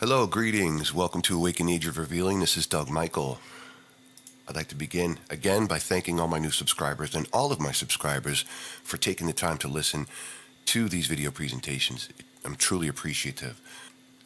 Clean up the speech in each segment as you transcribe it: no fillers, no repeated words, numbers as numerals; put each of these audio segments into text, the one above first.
Hello, greetings. Welcome to Awaken Age of Revealing. This is Doug Michael. I'd like to begin again by thanking all my new subscribers and all of my subscribers for taking the time to listen to these video presentations. I'm truly appreciative.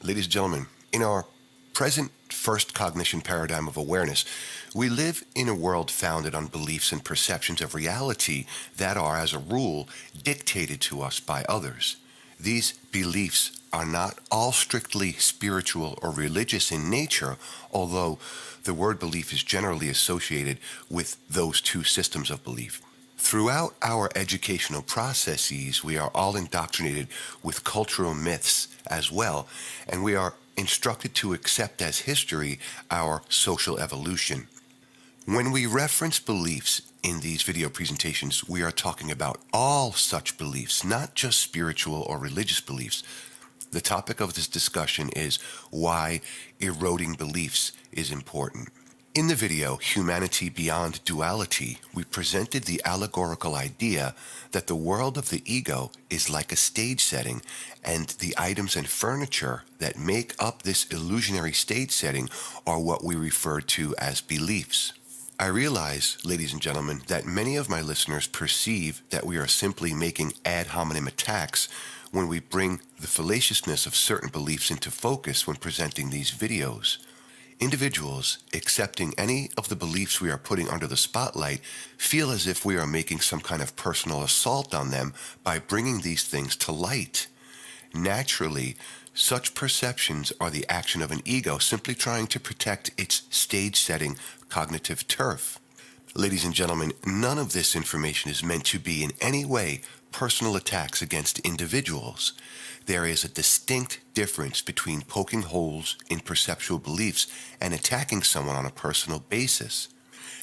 Ladies and gentlemen, in our present first cognition paradigm of awareness, we live in a world founded on beliefs and perceptions of reality that are, as a rule, dictated to us by others. These beliefs are not all strictly spiritual or religious in nature, although the word belief is generally associated with those two systems of belief. Throughout our educational processes, we are all indoctrinated with cultural myths as well, and we are instructed to accept as history our social evolution. When we reference beliefs in these video presentations, we are talking about all such beliefs, not just spiritual or religious beliefs. The topic of this discussion is why eroding beliefs is important. In the video, Humanity Beyond Duality, we presented the allegorical idea that the world of the ego is like a stage setting, and the items and furniture that make up this illusionary stage setting are what we refer to as beliefs. I realize, ladies and gentlemen, that many of my listeners perceive that we are simply making ad hominem attacks when we bring the fallaciousness of certain beliefs into focus when presenting these videos. Individuals accepting any of the beliefs we are putting under the spotlight feel as if we are making some kind of personal assault on them by bringing these things to light. Naturally, such perceptions are the action of an ego simply trying to protect its stage-setting cognitive turf. Ladies and gentlemen, none of this information is meant to be in any way personal attacks against individuals. There is a distinct difference between poking holes in perceptual beliefs and attacking someone on a personal basis.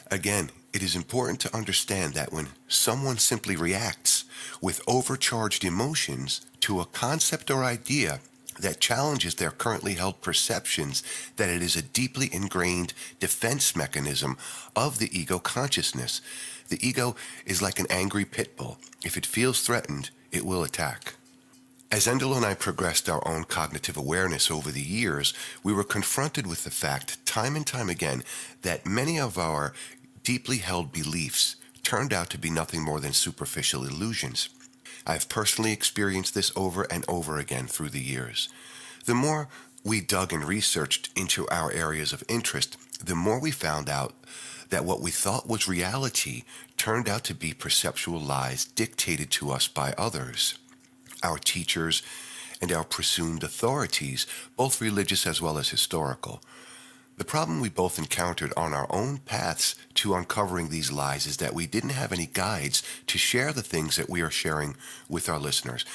Again, it is important to understand that when someone simply reacts with overcharged emotions to a concept or idea that challenges their currently held perceptions, that it is a deeply ingrained defense mechanism of the ego consciousness. The ego is like an angry pit bull. If it feels threatened, it will attack. As Endall and I progressed our own cognitive awareness over the years, we were confronted with the fact, time and time again, that many of our deeply held beliefs turned out to be nothing more than superficial illusions. I've personally experienced this over and over again through the years. The more we dug and researched into our areas of interest, the more we found out that what we thought was reality turned out to be perceptual lies dictated to us by others, our teachers, and our presumed authorities, both religious as well as historical. The problem we both encountered on our own paths to uncovering these lies is that we didn't have any guides to share the things that we are sharing with our listeners.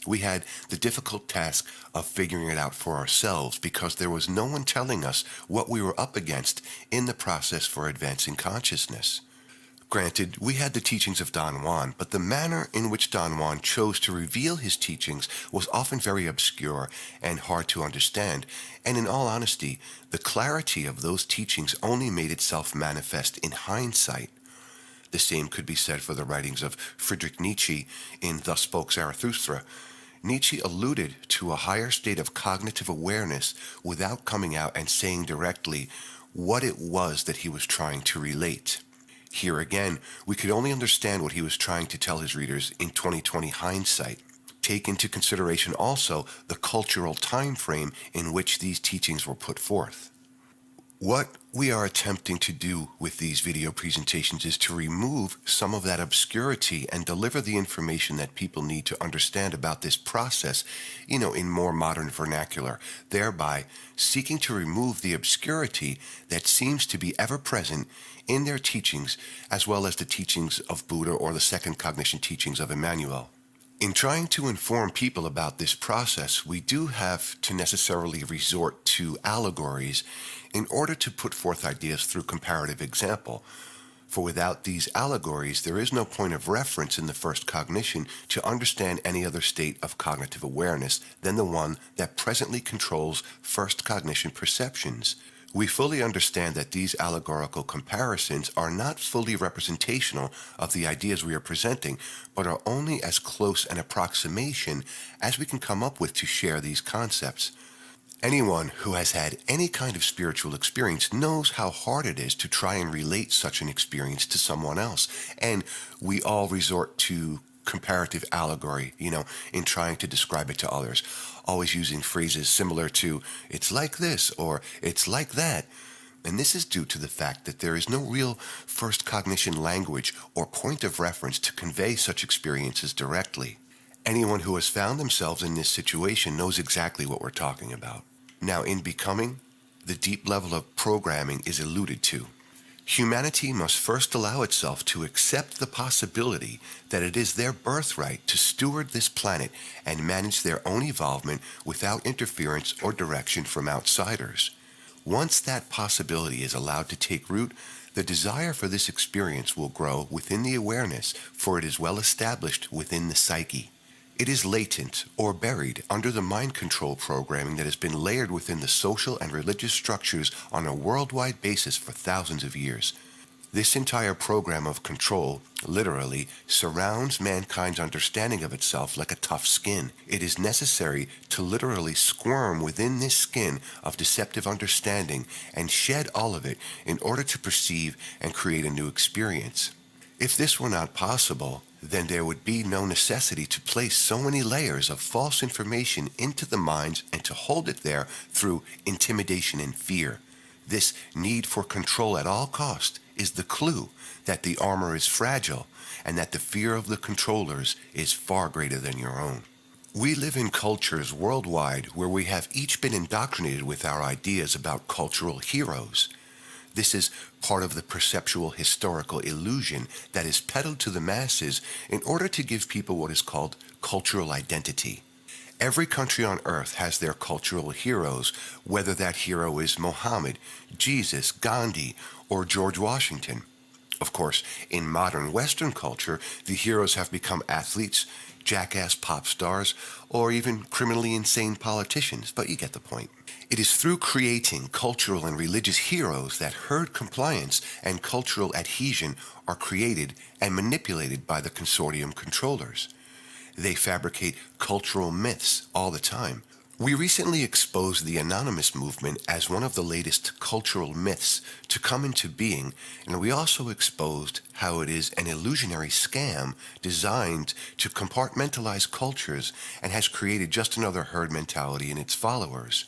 We had the difficult task of figuring it out for ourselves because there was no one telling us what we were up against in the process for advancing consciousness. Granted, we had the teachings of Don Juan, but the manner in which Don Juan chose to reveal his teachings was often very obscure and hard to understand, and in all honesty, the clarity of those teachings only made itself manifest in hindsight. The same could be said for the writings of Friedrich Nietzsche in Thus Spoke Zarathustra. Nietzsche alluded to a higher state of cognitive awareness without coming out and saying directly what it was that he was trying to relate. Here again, we could only understand what he was trying to tell his readers in 2020 hindsight. Take into consideration also the cultural time frame in which these teachings were put forth. What we are attempting to do with these video presentations is to remove some of that obscurity and deliver the information that people need to understand about this process, in more modern vernacular, thereby seeking to remove the obscurity that seems to be ever present in their teachings, as well as the teachings of Buddha or the second cognition teachings of Emmanuel. In trying to inform people about this process, we do have to necessarily resort to allegories in order to put forth ideas through comparative example. For without these allegories, there is no point of reference in the first cognition to understand any other state of cognitive awareness than the one that presently controls first cognition perceptions. We fully understand that these allegorical comparisons are not fully representational of the ideas we are presenting, but are only as close an approximation as we can come up with to share these concepts. Anyone who has had any kind of spiritual experience knows how hard it is to try and relate such an experience to someone else. And we all resort to comparative allegory, in trying to describe it to others, always using phrases similar to, it's like this or it's like that. And this is due to the fact that there is no real first cognition language or point of reference to convey such experiences directly. Anyone who has found themselves in this situation knows exactly what we're talking about. Now, in becoming, the deep level of programming is alluded to. Humanity must first allow itself to accept the possibility that it is their birthright to steward this planet and manage their own evolvement without interference or direction from outsiders. Once that possibility is allowed to take root, the desire for this experience will grow within the awareness, for it is well established within the psyche. It is latent or buried under the mind control programming that has been layered within the social and religious structures on a worldwide basis for thousands of years. This entire program of control, literally, surrounds mankind's understanding of itself like a tough skin. It is necessary to literally squirm within this skin of deceptive understanding and shed all of it in order to perceive and create a new experience. If this were not possible, then there would be no necessity to place so many layers of false information into the minds and to hold it there through intimidation and fear. This need for control at all cost is the clue that the armor is fragile and that the fear of the controllers is far greater than your own. We live in cultures worldwide where we have each been indoctrinated with our ideas about cultural heroes. This is part of the perceptual historical illusion that is peddled to the masses in order to give people what is called cultural identity. Every country on earth has their cultural heroes, whether that hero is Mohammed, Jesus, Gandhi, or George Washington. Of course, in modern Western culture, the heroes have become athletes, jackass pop stars, or even criminally insane politicians, but you get the point. It is through creating cultural and religious heroes that herd compliance and cultural adhesion are created and manipulated by the consortium controllers. They fabricate cultural myths all the time. We recently exposed the anonymous movement as one of the latest cultural myths to come into being, and we also exposed how it is an illusionary scam designed to compartmentalize cultures and has created just another herd mentality in its followers.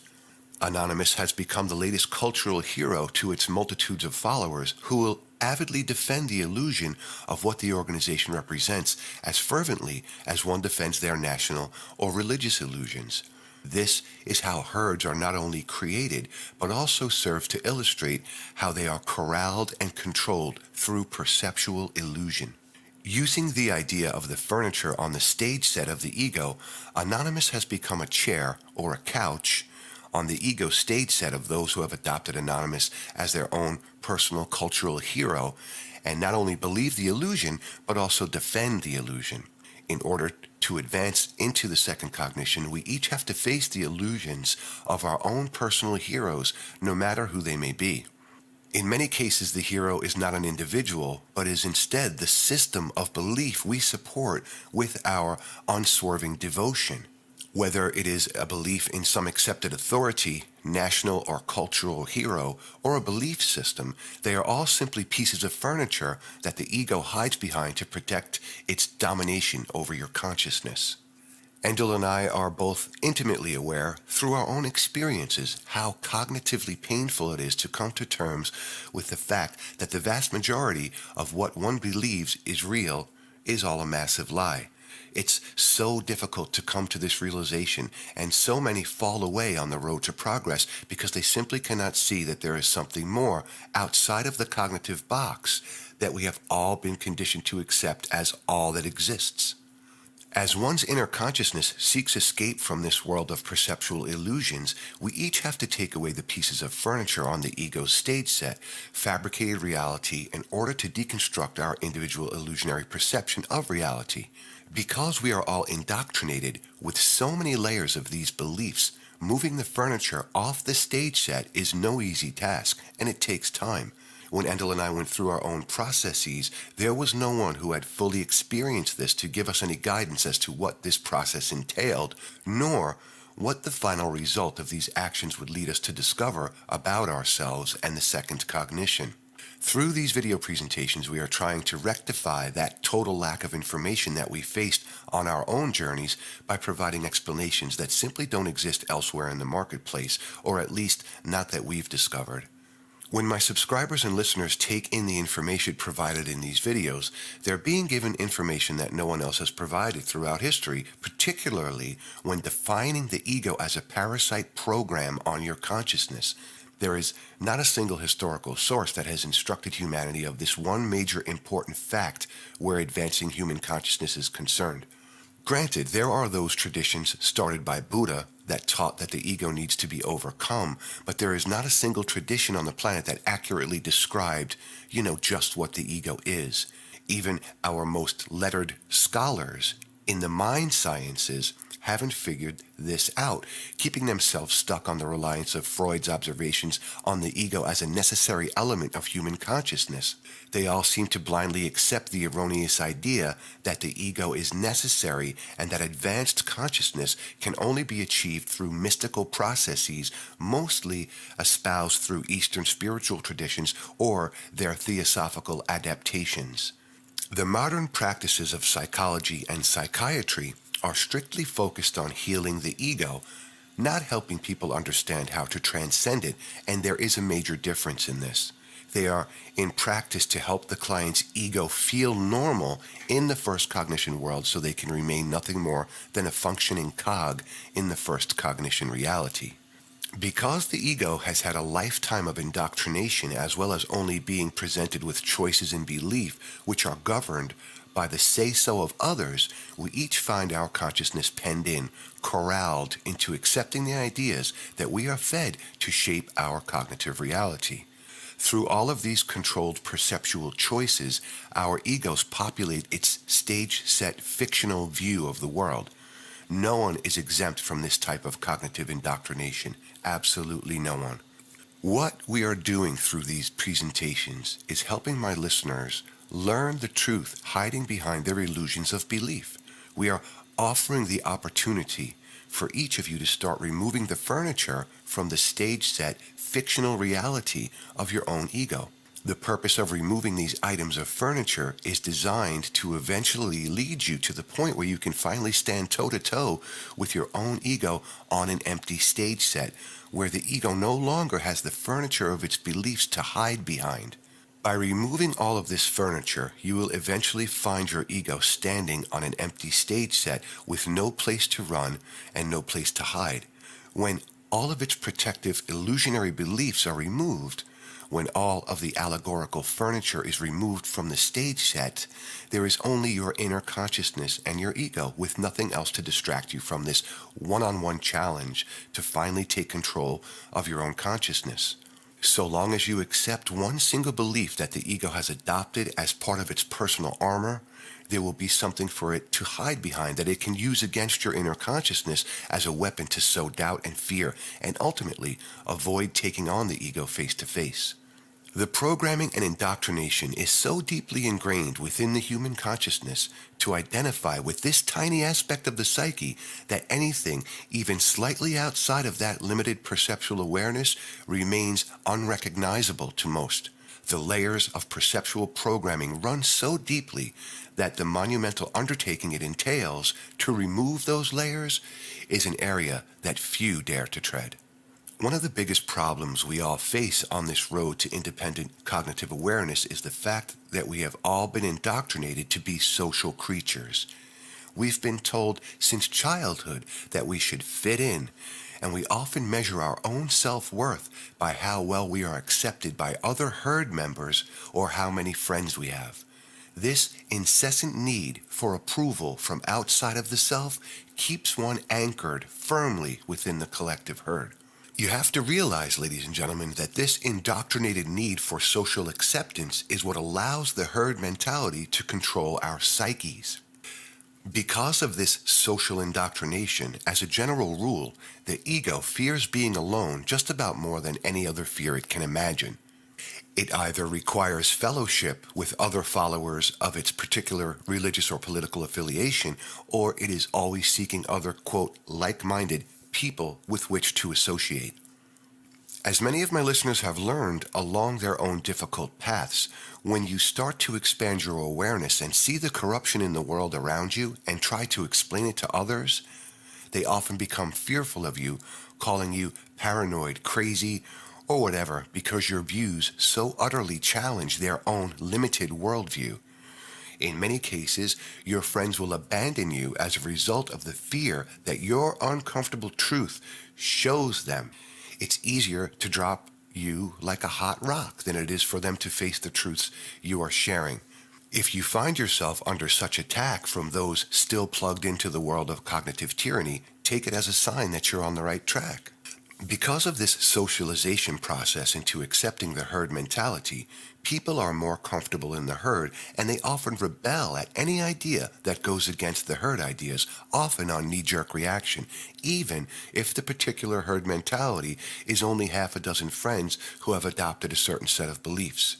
Anonymous has become the latest cultural hero to its multitudes of followers who will avidly defend the illusion of what the organization represents as fervently as one defends their national or religious illusions. This is how herds are not only created, but also serve to illustrate how they are corralled and controlled through perceptual illusion. Using the idea of the furniture on the stage set of the ego, Anonymous has become a chair or a couch on the ego stage set of those who have adopted Anonymous as their own personal cultural hero, and not only believe the illusion, but also defend the illusion. In order to advance into the second cognition, we each have to face the illusions of our own personal heroes, no matter who they may be. In many cases, the hero is not an individual, but is instead the system of belief we support with our unswerving devotion. Whether it is a belief in some accepted authority, national or cultural hero, or a belief system, they are all simply pieces of furniture that the ego hides behind to protect its domination over your consciousness. Endall and I are both intimately aware, through our own experiences, how cognitively painful it is to come to terms with the fact that the vast majority of what one believes is real is all a massive lie. It's so difficult to come to this realization, and so many fall away on the road to progress because they simply cannot see that there is something more outside of the cognitive box that we have all been conditioned to accept as all that exists. As one's inner consciousness seeks escape from this world of perceptual illusions, we each have to take away the pieces of furniture on the ego's stage set, fabricated reality, in order to deconstruct our individual illusionary perception of reality. Because we are all indoctrinated with so many layers of these beliefs, moving the furniture off the stage set is no easy task, and it takes time. When Endall and I went through our own processes, there was no one who had fully experienced this to give us any guidance as to what this process entailed, nor what the final result of these actions would lead us to discover about ourselves and the second cognition. Through these video presentations, we are trying to rectify that total lack of information that we faced on our own journeys by providing explanations that simply don't exist elsewhere in the marketplace, or at least not that we've discovered. When my subscribers and listeners take in the information provided in these videos, they're being given information that no one else has provided throughout history, particularly when defining the ego as a parasite program on your consciousness. There is not a single historical source that has instructed humanity of this one major important fact where advancing human consciousness is concerned. Granted, there are those traditions started by Buddha that taught that the ego needs to be overcome, but there is not a single tradition on the planet that accurately described, just what the ego is. Even our most lettered scholars in the mind sciences haven't figured this out, keeping themselves stuck on the reliance of Freud's observations on the ego as a necessary element of human consciousness. They all seem to blindly accept the erroneous idea that the ego is necessary and that advanced consciousness can only be achieved through mystical processes, mostly espoused through Eastern spiritual traditions or their theosophical adaptations. The modern practices of psychology and psychiatry are strictly focused on healing the ego, not helping people understand how to transcend it, and there is a major difference in this. They are in practice to help the client's ego feel normal in the first cognition world so they can remain nothing more than a functioning cog in the first cognition reality. Because the ego has had a lifetime of indoctrination as well as only being presented with choices and belief which are governed by the say-so of others, we each find our consciousness penned in, corralled into accepting the ideas that we are fed to shape our cognitive reality. Through all of these controlled perceptual choices, our egos populate its stage-set fictional view of the world. No one is exempt from this type of cognitive indoctrination. Absolutely no one. What we are doing through these presentations is helping my listeners learn the truth hiding behind their illusions of belief. We are offering the opportunity for each of you to start removing the furniture from the stage-set fictional reality of your own ego. The purpose of removing these items of furniture is designed to eventually lead you to the point where you can finally stand toe-to-toe with your own ego on an empty stage set, where the ego no longer has the furniture of its beliefs to hide behind. By removing all of this furniture, you will eventually find your ego standing on an empty stage set with no place to run and no place to hide. When all of its protective illusionary beliefs are removed, when all of the allegorical furniture is removed from the stage set, there is only your inner consciousness and your ego with nothing else to distract you from this one-on-one challenge to finally take control of your own consciousness. So long as you accept one single belief that the ego has adopted as part of its personal armor, there will be something for it to hide behind that it can use against your inner consciousness as a weapon to sow doubt and fear, and ultimately avoid taking on the ego face to face. The programming and indoctrination is so deeply ingrained within the human consciousness to identify with this tiny aspect of the psyche that anything even slightly outside of that limited perceptual awareness remains unrecognizable to most. The layers of perceptual programming run so deeply that the monumental undertaking it entails to remove those layers is an area that few dare to tread. One of the biggest problems we all face on this road to independent cognitive awareness is the fact that we have all been indoctrinated to be social creatures. We've been told since childhood that we should fit in, and we often measure our own self-worth by how well we are accepted by other herd members or how many friends we have. This incessant need for approval from outside of the self keeps one anchored firmly within the collective herd. You have to realize, ladies and gentlemen, that this indoctrinated need for social acceptance is what allows the herd mentality to control our psyches. Because of this social indoctrination, as a general rule, the ego fears being alone just about more than any other fear it can imagine. It either requires fellowship with other followers of its particular religious or political affiliation, or it is always seeking other, quote, like-minded people with which to associate. As many of my listeners have learned along their own difficult paths, when you start to expand your awareness and see the corruption in the world around you and try to explain it to others, they often become fearful of you, calling you paranoid, crazy, or whatever, because your views so utterly challenge their own limited worldview. In many cases, your friends will abandon you as a result of the fear that your uncomfortable truth shows them. It's easier to drop you like a hot rock than it is for them to face the truths you are sharing. If you find yourself under such attack from those still plugged into the world of cognitive tyranny, take it as a sign that you're on the right track. Because of this socialization process into accepting the herd mentality, people are more comfortable in the herd, and they often rebel at any idea that goes against the herd ideas, often on knee-jerk reaction, even if the particular herd mentality is only half a dozen friends who have adopted a certain set of beliefs.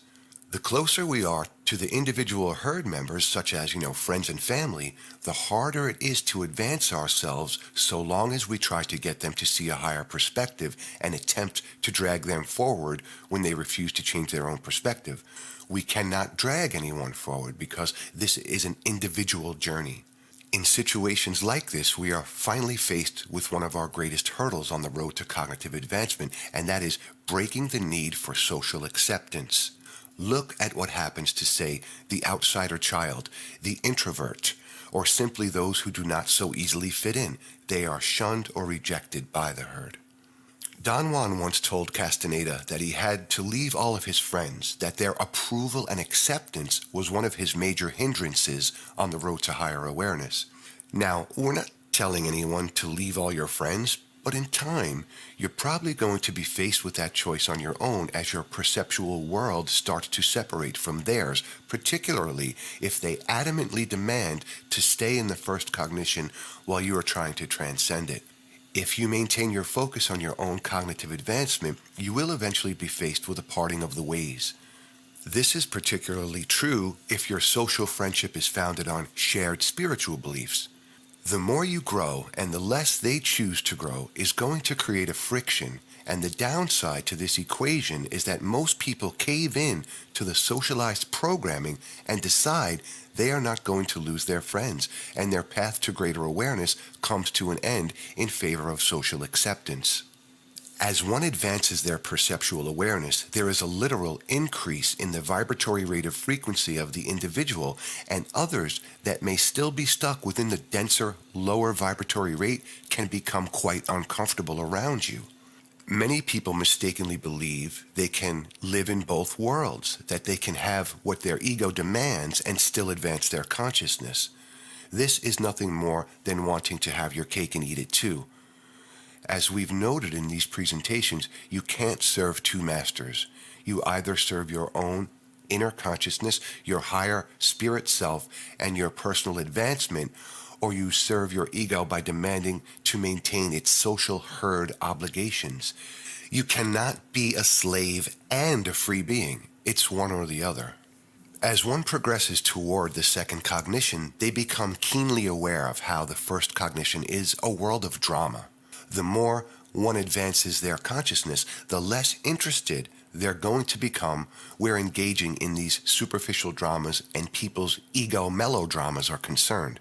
The closer we are to the individual herd members, such as, friends and family, the harder it is to advance ourselves so long as we try to get them to see a higher perspective and attempt to drag them forward when they refuse to change their own perspective. We cannot drag anyone forward because this is an individual journey. In situations like this, we are finally faced with one of our greatest hurdles on the road to cognitive advancement, and that is breaking the need for social acceptance. Look at what happens to, say, the outsider child, the introvert, or simply those who do not so easily fit in. They are shunned or rejected by the herd. Don Juan once told Castaneda that he had to leave all of his friends, that their approval and acceptance was one of his major hindrances on the road to higher awareness. Now, we're not telling anyone to leave all your friends, but in time, you're probably going to be faced with that choice on your own as your perceptual world starts to separate from theirs, particularly if they adamantly demand to stay in the first cognition while you are trying to transcend it. If you maintain your focus on your own cognitive advancement, you will eventually be faced with a parting of the ways. This is particularly true if your social friendship is founded on shared spiritual beliefs. The more you grow and the less they choose to grow is going to create a friction, and the downside to this equation is that most people cave in to the socialized programming and decide they are not going to lose their friends, and their path to greater awareness comes to an end in favor of social acceptance. As one advances their perceptual awareness, there is a literal increase in the vibratory rate of frequency of the individual, and others that may still be stuck within the denser, lower vibratory rate can become quite uncomfortable around you. Many people mistakenly believe they can live in both worlds, that they can have what their ego demands and still advance their consciousness. This is nothing more than wanting to have your cake and eat it too. As we've noted in these presentations, you can't serve two masters. You either serve your own inner consciousness, your higher spirit self, and your personal advancement, or you serve your ego by demanding to maintain its social herd obligations. You cannot be a slave and a free being. It's one or the other. As one progresses toward the second cognition, they become keenly aware of how the first cognition is a world of drama. The more one advances their consciousness, the less interested they're going to become where engaging in these superficial dramas and people's ego melodramas are concerned.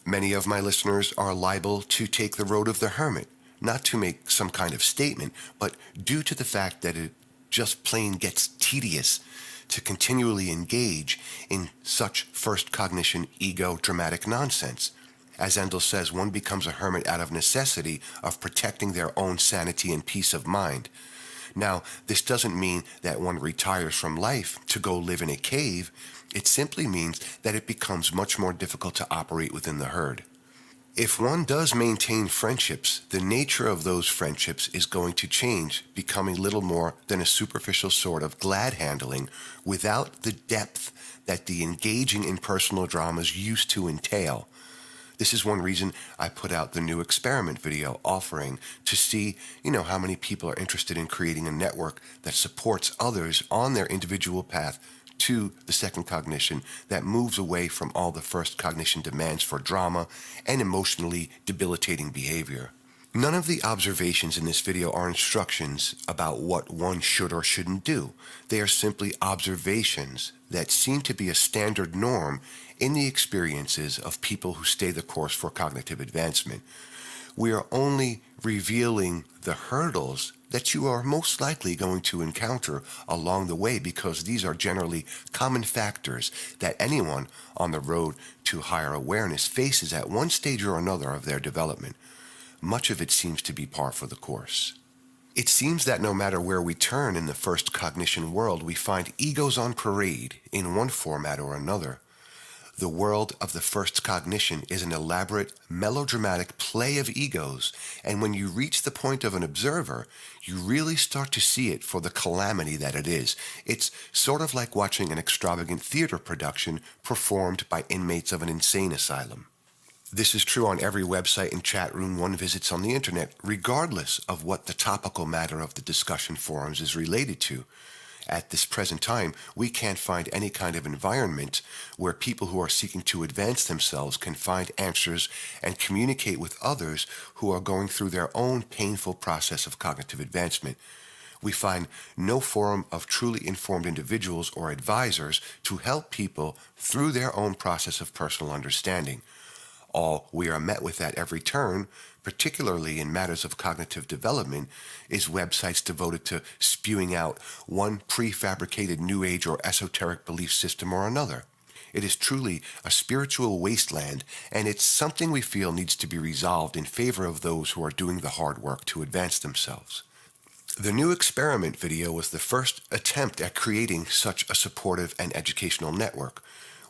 Many of my listeners are liable to take the road of the hermit, not to make some kind of statement, but due to the fact that it just plain gets tedious to continually engage in such first cognition ego dramatic nonsense. As Endall says, one becomes a hermit out of necessity of protecting their own sanity and peace of mind. Now, this doesn't mean that one retires from life to go live in a cave. It simply means that it becomes much more difficult to operate within the herd. If one does maintain friendships, the nature of those friendships is going to change, becoming little more than a superficial sort of glad handling without the depth that the engaging in personal dramas used to entail. This is one reason I put out the new experiment video offering to see, how many people are interested in creating a network that supports others on their individual path to the second cognition that moves away from all the first cognition demands for drama and emotionally debilitating behavior. None of the observations in this video are instructions about what one should or shouldn't do. They are simply observations that seem to be a standard norm in the experiences of people who stay the course for cognitive advancement. We are only revealing the hurdles that you are most likely going to encounter along the way, because these are generally common factors that anyone on the road to higher awareness faces at one stage or another of their development. Much of it seems to be par for the course. It seems that no matter where we turn in the first cognition world, we find egos on parade in one format or another. The world of the first cognition is an elaborate, melodramatic play of egos, and when you reach the point of an observer, you really start to see it for the calamity that it is. It's sort of like watching an extravagant theater production performed by inmates of an insane asylum. This is true on every website and chat room one visits on the internet, regardless of what the topical matter of the discussion forums is related to. At this present time, we can't find any kind of environment where people who are seeking to advance themselves can find answers and communicate with others who are going through their own painful process of cognitive advancement. We find no forum of truly informed individuals or advisors to help people through their own process of personal understanding. All we are met with at every turn, particularly in matters of cognitive development, is websites devoted to spewing out one prefabricated New Age or esoteric belief system or another. It is truly a spiritual wasteland, and it's something we feel needs to be resolved in favor of those who are doing the hard work to advance themselves. The new experiment video was the first attempt at creating such a supportive and educational network.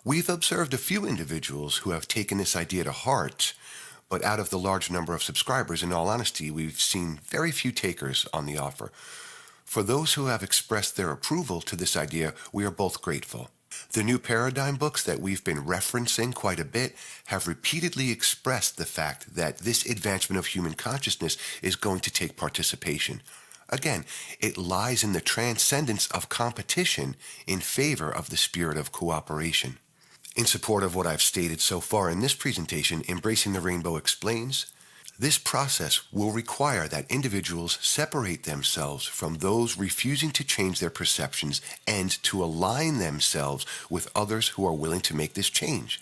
We've observed a few individuals who have taken this idea to heart, but out of the large number of subscribers, in all honesty, we've seen very few takers on the offer. For those who have expressed their approval to this idea, we are both grateful. The new paradigm books that we've been referencing quite a bit have repeatedly expressed the fact that this advancement of human consciousness is going to take participation. Again, it lies in the transcendence of competition in favor of the spirit of cooperation. In support of what I've stated so far in this presentation, Embracing the Rainbow explains, this process will require that individuals separate themselves from those refusing to change their perceptions and to align themselves with others who are willing to make this change.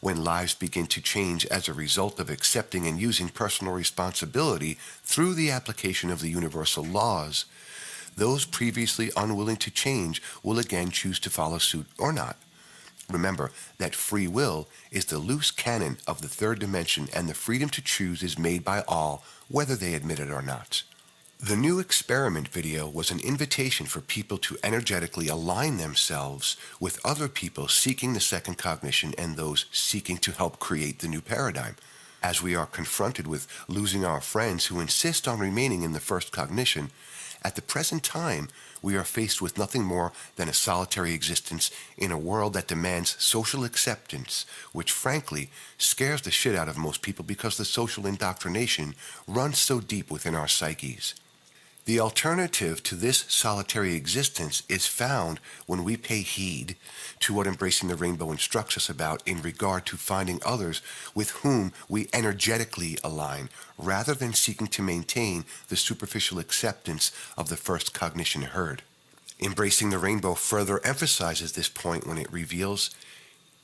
When lives begin to change as a result of accepting and using personal responsibility through the application of the universal laws, those previously unwilling to change will again choose to follow suit or not. Remember that free will is the loose cannon of the third dimension, and the freedom to choose is made by all, whether they admit it or not. The new experiment video was an invitation for people to energetically align themselves with other people seeking the second cognition and those seeking to help create the new paradigm. As we are confronted with losing our friends who insist on remaining in the first cognition, at the present time, we are faced with nothing more than a solitary existence in a world that demands social acceptance, which frankly scares the shit out of most people because the social indoctrination runs so deep within our psyches. The alternative to this solitary existence is found when we pay heed to what Embracing the Rainbow instructs us about in regard to finding others with whom we energetically align, rather than seeking to maintain the superficial acceptance of the first cognition herd. Embracing the Rainbow further emphasizes this point when it reveals,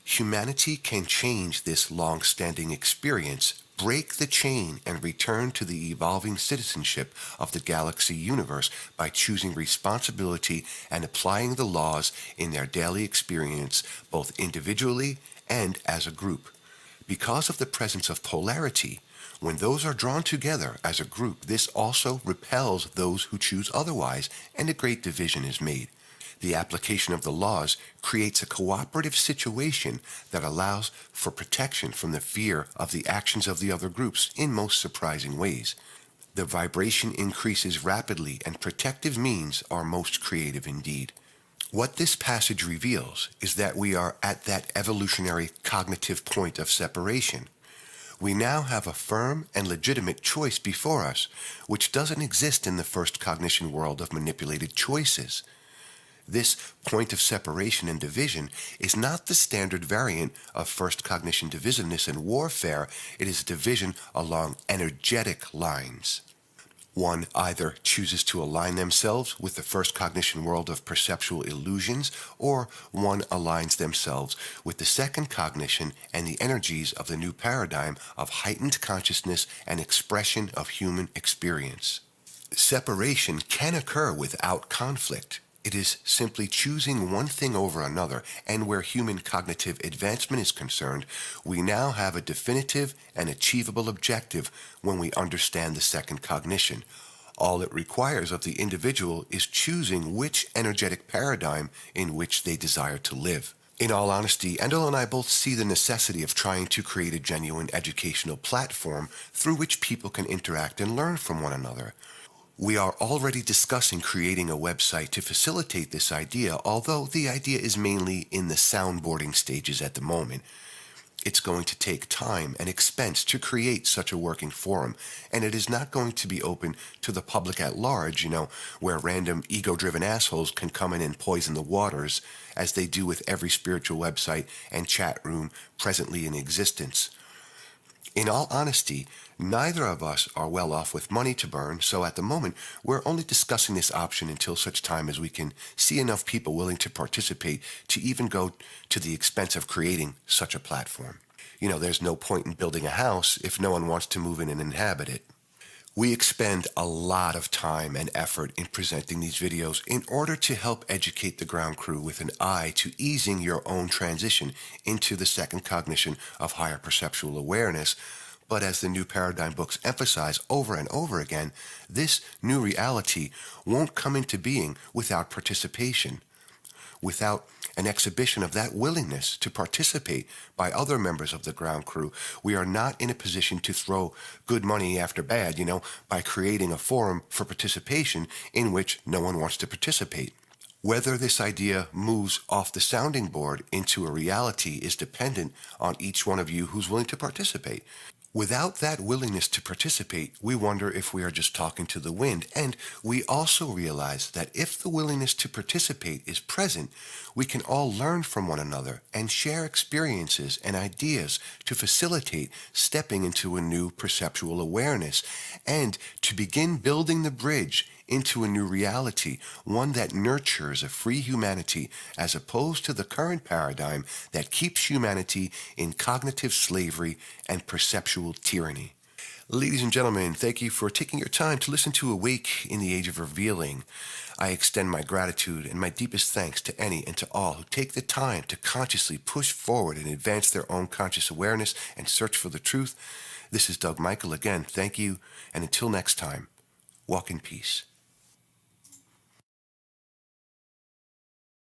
humanity can change this long-standing experience, break the chain, and return to the evolving citizenship of the galaxy universe by choosing responsibility and applying the laws in their daily experience, both individually and as a group. Because of the presence of polarity, when those are drawn together as a group, this also repels those who choose otherwise, and a great division is made. The application of the laws creates a cooperative situation that allows for protection from the fear of the actions of the other groups in most surprising ways. The vibration increases rapidly, and protective means are most creative indeed. What this passage reveals is that we are at that evolutionary cognitive point of separation. We now have a firm and legitimate choice before us, which doesn't exist in the first cognition world of manipulated choices. This point of separation and division is not the standard variant of first cognition divisiveness and warfare. It is division along energetic lines. One either chooses to align themselves with the first cognition world of perceptual illusions, or one aligns themselves with the second cognition and the energies of the new paradigm of heightened consciousness and expression of human experience. Separation can occur without conflict. It is simply choosing one thing over another, and where human cognitive advancement is concerned, we now have a definitive and achievable objective when we understand the second cognition. All it requires of the individual is choosing which energetic paradigm in which they desire to live. In all honesty, Endall and I both see the necessity of trying to create a genuine educational platform through which people can interact and learn from one another. We are already discussing creating a website to facilitate this idea, although the idea is mainly in the soundboarding stages at the moment. It's going to take time and expense to create such a working forum, and it is not going to be open to the public at large, where random ego-driven assholes can come in and poison the waters, as they do with every spiritual website and chat room presently in existence. In all honesty, neither of us are well off with money to burn, so at the moment, we're only discussing this option until such time as we can see enough people willing to participate to even go to the expense of creating such a platform. There's no point in building a house if no one wants to move in and inhabit it. We expend a lot of time and effort in presenting these videos in order to help educate the ground crew with an eye to easing your own transition into the second cognition of higher perceptual awareness. But as the new paradigm books emphasize over and over again, this new reality won't come into being without participation, without an exhibition of that willingness to participate by other members of the ground crew. We are not in a position to throw good money after bad, by creating a forum for participation in which no one wants to participate. Whether this idea moves off the sounding board into a reality is dependent on each one of you who's willing to participate. Without that willingness to participate, we wonder if we are just talking to the wind, and we also realize that if the willingness to participate is present, we can all learn from one another and share experiences and ideas to facilitate stepping into a new perceptual awareness and to begin building the bridge into a new reality, one that nurtures a free humanity as opposed to the current paradigm that keeps humanity in cognitive slavery and perceptual tyranny. Ladies and gentlemen, thank you for taking your time to listen to Awake in the Age of Revealing. I extend my gratitude and my deepest thanks to any and to all who take the time to consciously push forward and advance their own conscious awareness and search for the truth. This is Doug Michael again. Thank you, and until next time, walk in peace.